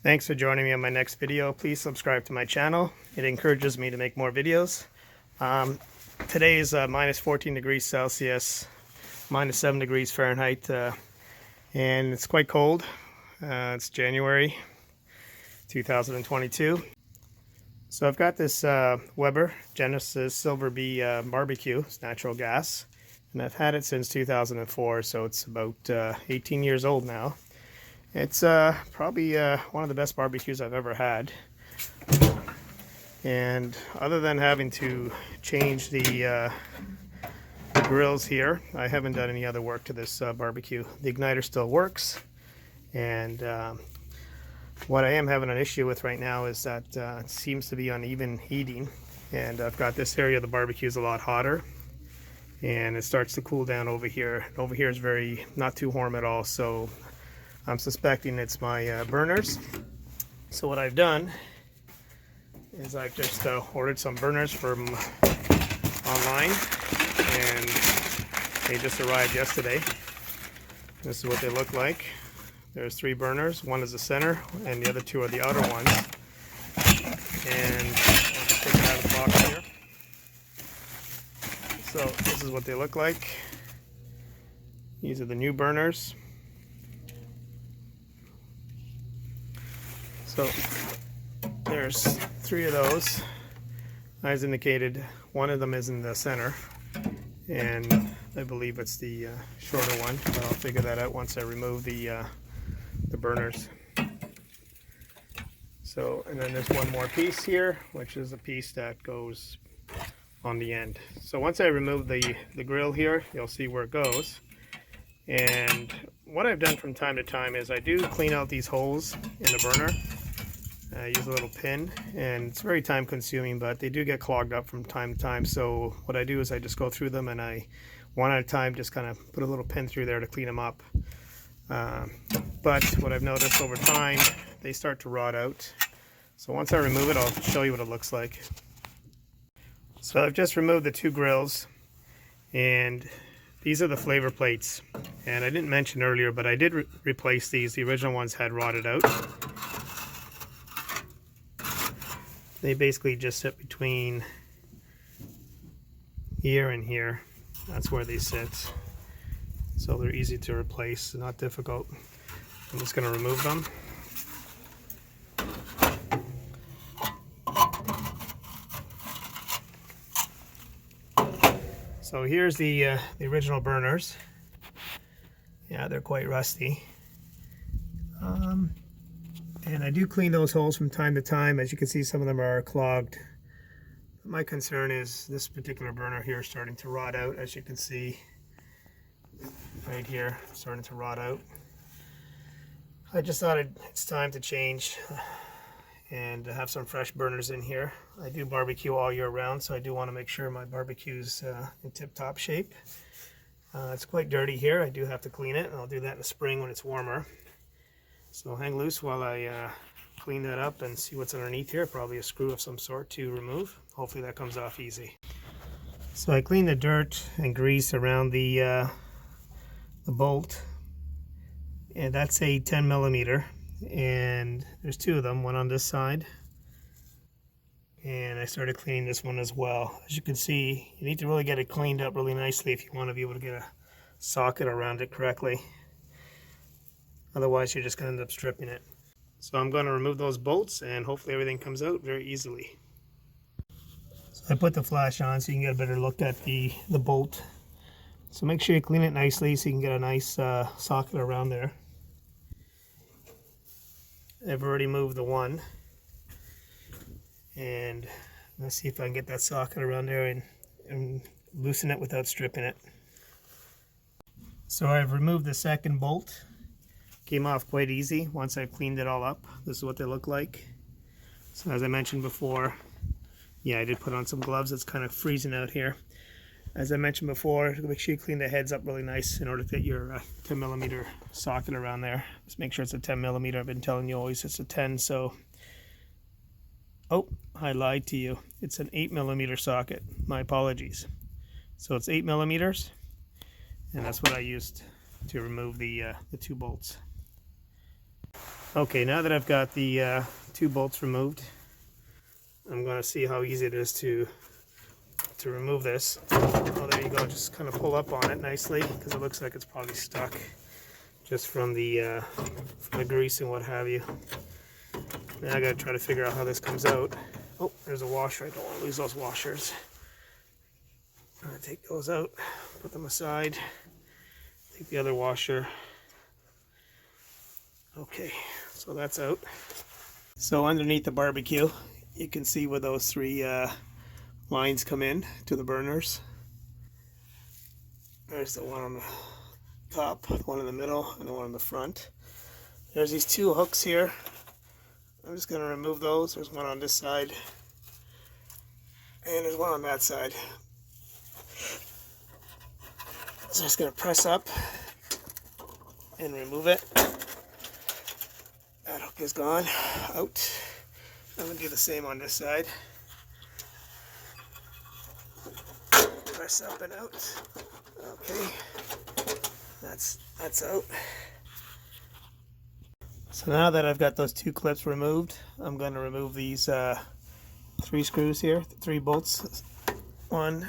Thanks for joining me on my next video. Please subscribe to my channel. It encourages me to make more videos. Today is minus 14 degrees Celsius, minus 7 degrees Fahrenheit, and it's quite cold. It's January 2022. So I've got this Weber Genesis Silver Bee barbecue. It's natural gas, and I've had it since 2004, so it's about 18 years old now. It's probably one of the best barbecues I've ever had. And other than having to change the grills here, I haven't done any other work to this barbecue. The igniter still works, and what I am having an issue with right now is that it seems to be uneven heating, and I've got this area of the barbecue is a lot hotter, and it starts to cool down over here. Over here is very not too warm at all, so I'm suspecting it's my burners. So what I've done is I've just ordered some burners from online, and they just arrived yesterday. This is what they look like. There's 3 burners. One is the center, and the other 2 are the outer ones. And I'll just take it out of the box here. So this is what they look like. These are the new burners. So there's 3 of those. As indicated, one of them is in the center, and I believe it's the shorter one, but I'll figure that out once I remove the burners. So, and then there's one more piece here, which is a piece that goes on the end. So once I remove the grill here, you'll see where it goes. And what I've done from time to time is I do clean out these holes in the burner. I use a little pin, and it's very time consuming, but they do get clogged up from time to time. So what I do is I just go through them, and I one at a time just kind of put a little pin through there to clean them up. But what I've noticed over time, they start to rot out. So once I remove it, I'll show you what it looks like. So I've just removed the 2 grills, and these are the flavor plates. And I didn't mention earlier, but I did replace these. The original ones had rotted out. They basically just sit between here and here. That's where they sit. So they're easy to replace, not difficult. I'm just going to remove them. So here's the original burners. Yeah, they're quite rusty. And I do clean those holes from time to time. As you can see, some of them are clogged. My concern is this particular burner here is starting to rot out. As you can see right here, starting to rot out. I just thought it's time to change and to have some fresh burners in here. I do barbecue all year round, so I do want to make sure my barbecue's in tip-top shape. It's quite dirty here. I do have to clean it, and I'll do that in the spring when it's warmer. So hang loose while I clean that up and see what's underneath here. Probably a screw of some sort to remove. Hopefully that comes off easy. So I cleaned the dirt and grease around the bolt, and that's a 10 millimeter, and there's 2 of them, one on this side, and I started cleaning this one as well. As you can see, you need to really get it cleaned up really nicely if you want to be able to get a socket around it correctly. Otherwise, you're just going to end up stripping it. So I'm going to remove those bolts, and hopefully everything comes out very easily. So I put the flash on so you can get a better look at the bolt. So make sure you clean it nicely so you can get a nice socket around there. I've already moved the one, and let's see if I can get that socket around there and loosen it without stripping it. So I've removed the second bolt. Came off quite easy once I've cleaned it all up. This is what they look like. So as I mentioned before, yeah, I did put on some gloves. It's kind of freezing out here. As I mentioned before, make sure you clean the heads up really nice in order to get your 10 millimeter socket around there. Just make sure it's a 10 millimeter. I've been telling you always it's a 10, so... Oh, I lied to you. It's an 8 millimeter socket. My apologies. So it's 8 millimeters, and that's what I used to remove the 2 bolts. Okay, now that I've got the 2 bolts removed, I'm going to see how easy it is to remove this. Oh, there you go. Just kind of pull up on it nicely because it looks like it's probably stuck just from the grease and what have you. Now I got to try to figure out how this comes out. Oh, there's a washer. I don't want to lose those washers. I'm going to take those out, put them aside, take the other washer. Okay, so that's out. So underneath the barbecue, you can see where those 3 lines come in to the burners. There's the one on the top, the one in the middle, and the one in the front. There's these 2 hooks here. I'm just going to remove those. There's one on this side, and there's one on that side. So I'm just going to press up and remove it. That hook is gone, out. I'm going to do the same on this side. Press up and out. Okay, that's out. So now that I've got those 2 clips removed, I'm going to remove these 3 screws here, 3 bolts. 1,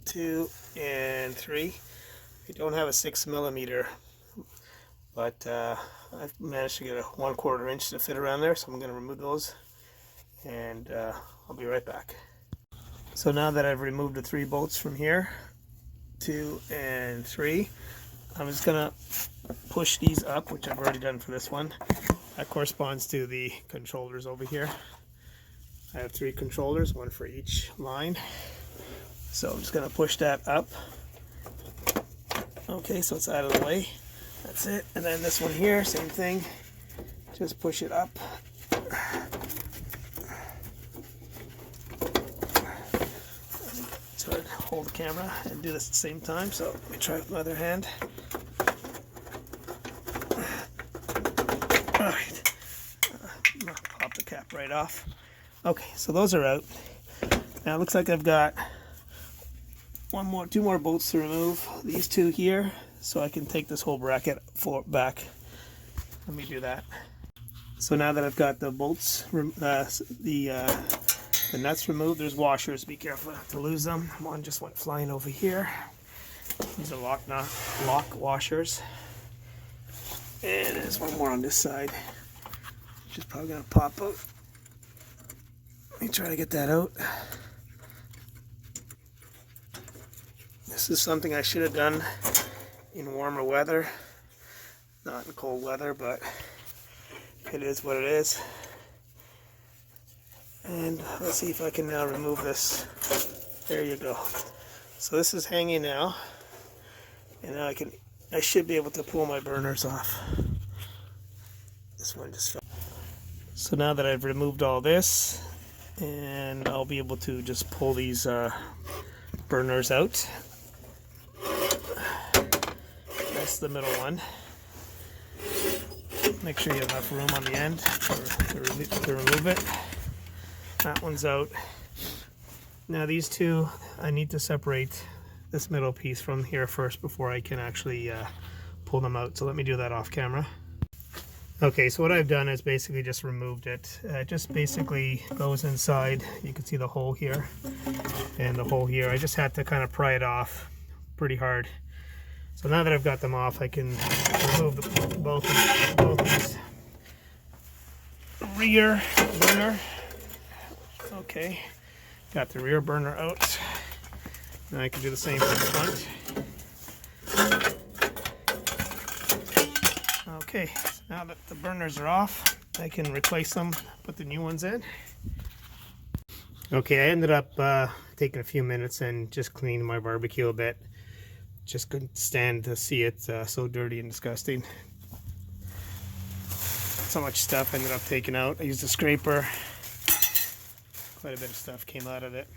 2, and 3. I don't have a 6mm, but I've managed to get a 1/4 inch to fit around there, so I'm going to remove those, and I'll be right back. So now that I've removed the 3 bolts from here, 2 and 3, I'm just going to push these up, which I've already done for this one. That corresponds to the controllers over here. I have 3 controllers, 1 for each line. So I'm just going to push that up. Okay, so it's out of the way. That's it. And then this one here, same thing. Just push it up. So I'd hold the camera and do this at the same time. So let me try with my other hand. Alright. Pop the cap right off. Okay, so those are out. Now it looks like I've got 2 more bolts to remove. These 2 here, so I can take this whole bracket back. Let me do that. So now that I've got the bolts, the nuts removed, there's washers. Be careful not to lose them. One just went flying over here. These are lock washers. And there's one more on this side, which is probably going to pop out. Let me try to get that out. This is something I should have done in warmer weather, not in cold weather, but it is what it is. And let's see if I can now remove this. There you go. So this is hanging now, and now I should be able to pull my burners off. This one just fell. So now that I've removed all this, and I'll be able to just pull these burners out. That's the middle one. Make sure you have enough room on the end to remove it. That one's out. Now these 2, I need to separate this middle piece from here first before I can actually pull them out. So let me do that off camera. Okay, so what I've done is basically just removed it. It just basically goes inside. You can see the hole here and the hole here. I just had to kind of pry it off pretty hard. So now that I've got them off, I can remove both these. Rear burner. Okay, got the rear burner out. Now I can do the same for the front. Okay, so now that the burners are off, I can replace them, put the new ones in. Okay, I ended up taking a few minutes and just cleaning my barbecue a bit. Just couldn't stand to see it so dirty and disgusting. So much stuff ended up taking out. I used a scraper. Quite a bit of stuff came out of it.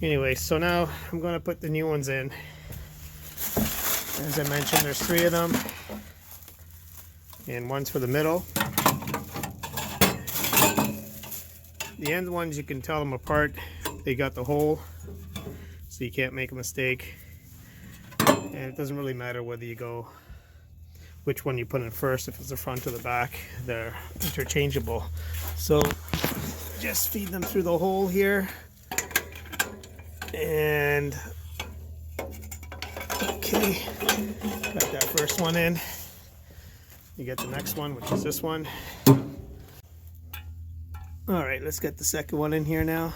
Anyway, so now I'm going to put the new ones in. As I mentioned, there's 3 of them. And one's for the middle. The end ones, you can tell them apart. They got the hole, so you can't make a mistake. And it doesn't really matter whether you go which one you put in first, if it's the front or the back. They're interchangeable. So just feed them through the hole here. And okay, got that first one in. You get the next one, which is this one. All right, let's get the second one in here now.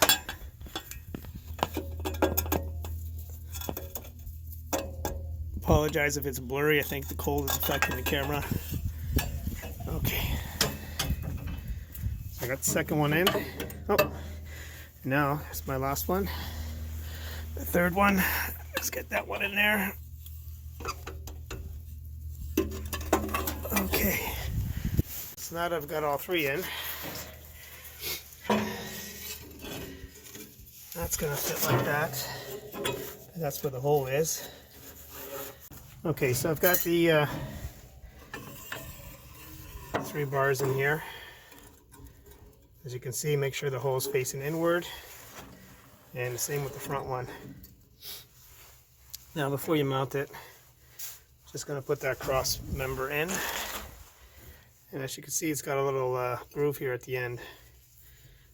Apologize if it's blurry. I think the cold is affecting the camera. Okay. So I got the second one in. Oh, now it's my last one. The third one. Let's get that one in there. Okay. So now that I've got all three in, that's gonna fit like that. That's where the hole is. Okay, so I've got the 3 bars in here. As you can see, make sure the hole is facing inward, and the same with the front one. Now before you mount it, just going to put that cross member in, and as you can see, it's got a little groove here at the end,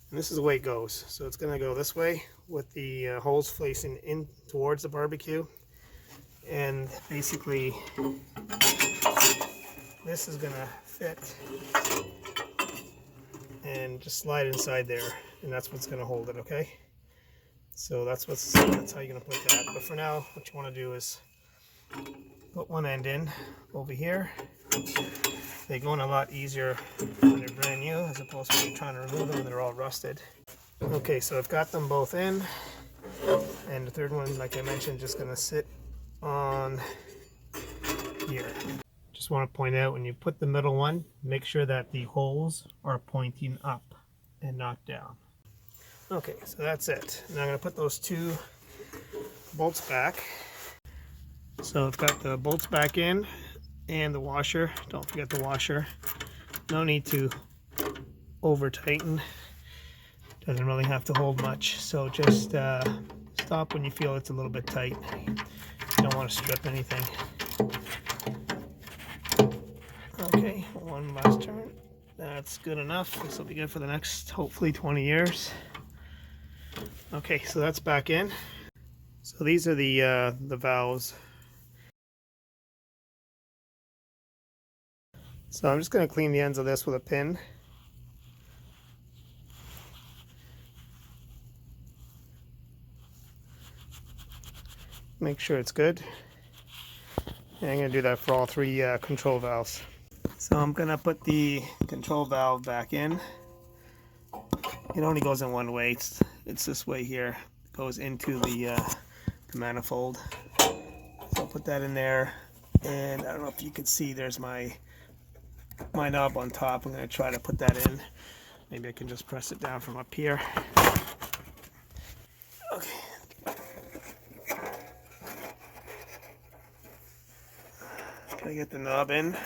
and this is the way it goes. So it's going to go this way with the holes facing in towards the barbecue, and basically this is going to fit and just slide inside there, and that's what's going to hold it. Okay, so that's how you're going to put that. But for now, what you want to do is put one end in over here. They go in a lot easier when they're brand new, as opposed to when you're trying to remove them and they're all rusted. Okay, so I've got them both in, and the third one, like I mentioned, just going to sit on here. Just want to point out, when you put the middle one, make sure that the holes are pointing up and not down. Okay, so that's it. Now I'm going to put those 2 bolts back. So I've got the bolts back in and the washer. Don't forget the washer. No need to over tighten. Doesn't really have to hold much. So just stop when you feel it's a little bit tight. You don't want to strip anything. Okay, one last turn. That's good enough. This will be good for the next, hopefully, 20 years. Okay, so that's back in. So these are the valves. So I'm just going to clean the ends of this with a pin. Make sure it's good. And I'm going to do that for all 3 control valves. So I'm going to put the control valve back in. It only goes in one way. It's this way here. It goes into the manifold. So I'll put that in there. And I don't know if you can see, there's my knob on top. I'm going to try to put that in. Maybe I can just press it down from up here. Okay. Gotta get the knob in.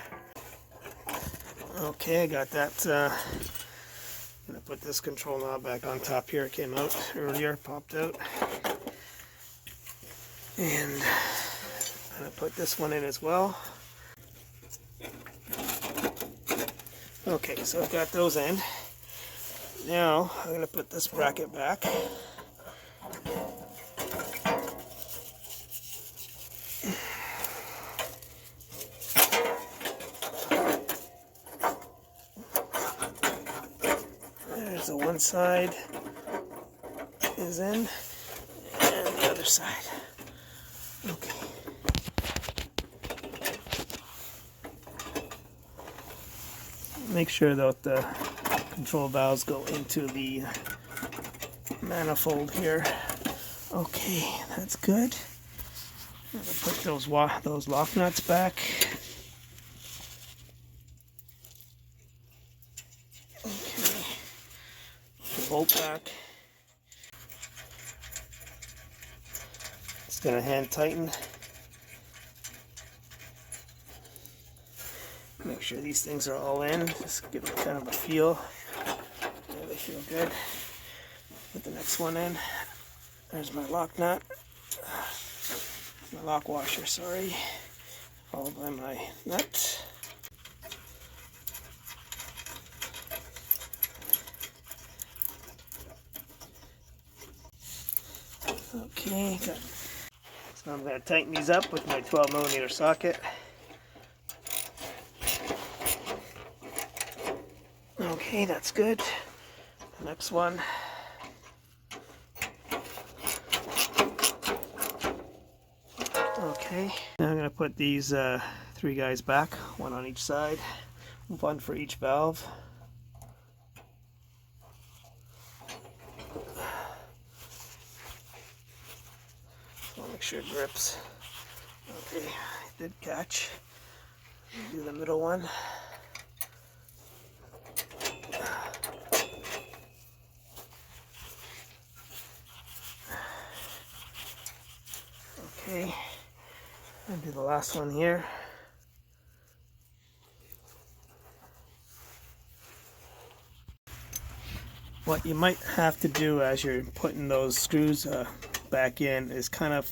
Okay, I got that. I'm gonna put this control knob back on top here. It came out earlier, popped out. And I'm gonna put this one in as well. Okay, so I've got those in. Now I'm gonna put this bracket back. There's the one side is in, and the other side. Okay. Make sure that the control valves go into the manifold here. Okay, that's good. I'm gonna put those lock nuts back. Okay, the bolt back. Just gonna hand tighten. Make sure these things are all in. Just give it kind of a feel. Yeah, they feel good. Put the next one in. There's my lock nut. My lock washer, sorry. Followed by my nut. Okay, good. So I'm going to tighten these up with my 12mm socket. Okay, that's good. The next one. Okay, now I'm going to put these 3 guys back, one on each side, one for each valve. So I'll make sure it grips. Okay, it did catch. Do the middle one. Okay, and do the last one here. What you might have to do as you're putting those screws back in is kind of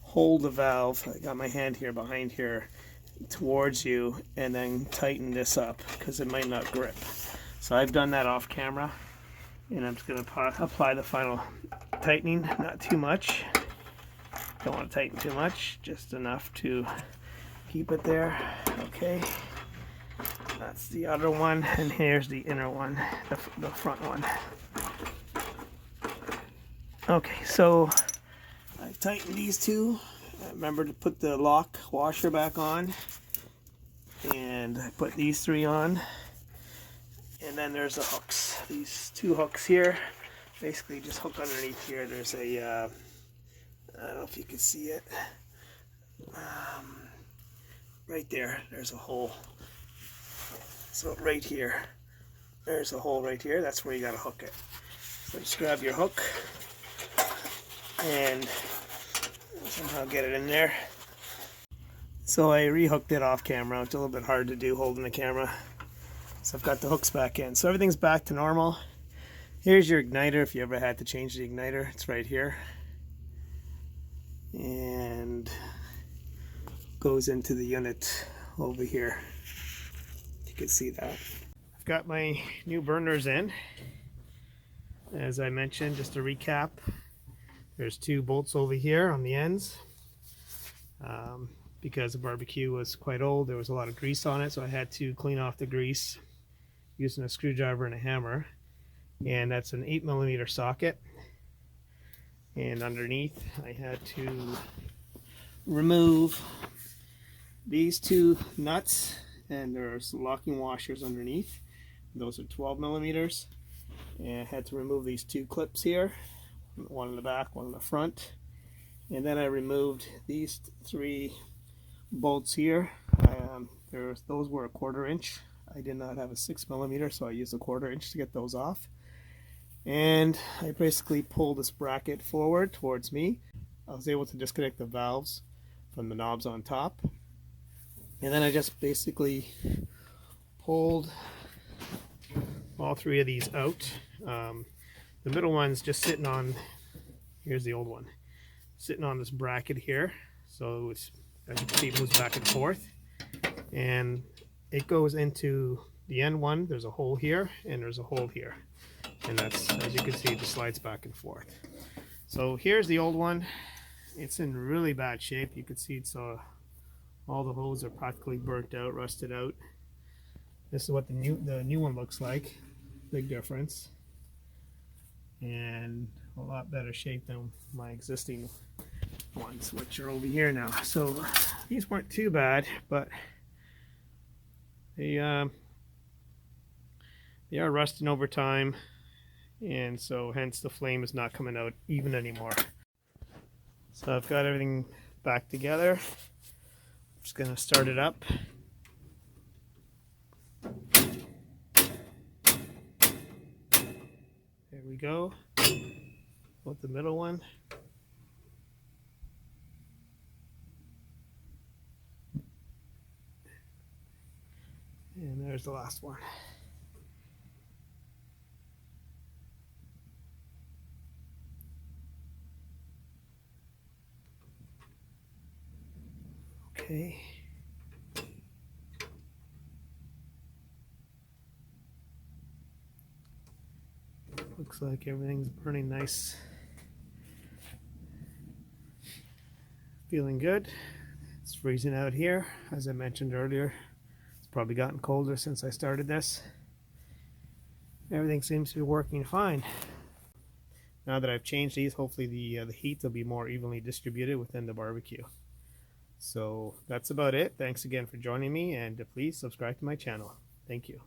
hold the valve. I got my hand here behind here towards you, and then tighten this up because it might not grip. So I've done that off camera, and I'm just going to apply the final tightening. Not too much. Don't want to tighten too much, just enough to keep it there. Okay, that's the other one, and here's the inner one, the front one. Okay, so I've tightened these two. Remember to put the lock washer back on, and I put these 3 on, and then there's the hooks. These 2 hooks here basically just hook underneath here. There's a I don't know if you can see it, right there, there's a hole. So right here, there's a hole right here. That's where you gotta hook it. So just grab your hook and somehow get it in there. So I rehooked it off camera. It's a little bit hard to do holding the camera. So I've got the hooks back in. So everything's back to normal. Here's your igniter if you ever had to change the igniter. It's right here. And goes into the unit over here. You can see that. I've got my new burners in. As I mentioned, just to recap, there's 2 bolts over here on the ends. Because the barbecue was quite old, there was a lot of grease on it, so I had to clean off the grease using a screwdriver and a hammer. And that's an 8mm socket. And underneath, I had to remove these 2 nuts, and there's locking washers underneath. Those are 12mm. And I had to remove these 2 clips here, one in the back, one in the front. And then I removed these 3 bolts here. Those were a 1/4 inch. I did not have a 6mm, so I used a 1/4 inch to get those off. And I basically pulled this bracket forward towards me. I was able to disconnect the valves from the knobs on top. And then I just basically pulled all 3 of these out. The middle one's just sitting on, here's the old one, sitting on this bracket here. So it's, as you can see, it moves back and forth. And it goes into the end one. There's a hole here, and there's a hole here. And that's, as you can see, it just slides back and forth. So here's the old one. It's in really bad shape. You can see it's all the holes are practically burnt out, rusted out. This is what the new one looks like. Big difference. And a lot better shape than my existing ones, which are over here now. So these weren't too bad, but they are rusting over time. And so hence the flame is not coming out even anymore. So I've got everything back together. I'm just going to start it up. There we go. With the middle one. And there's the last one. Okay. Looks like everything's burning nice. Feeling good. It's freezing out here, as I mentioned earlier. It's probably gotten colder since I started this. Everything seems to be working fine. Now that I've changed these, hopefully the heat will be more evenly distributed within the barbecue. So that's about it. Thanks again for joining me, and please subscribe to my channel. Thank you.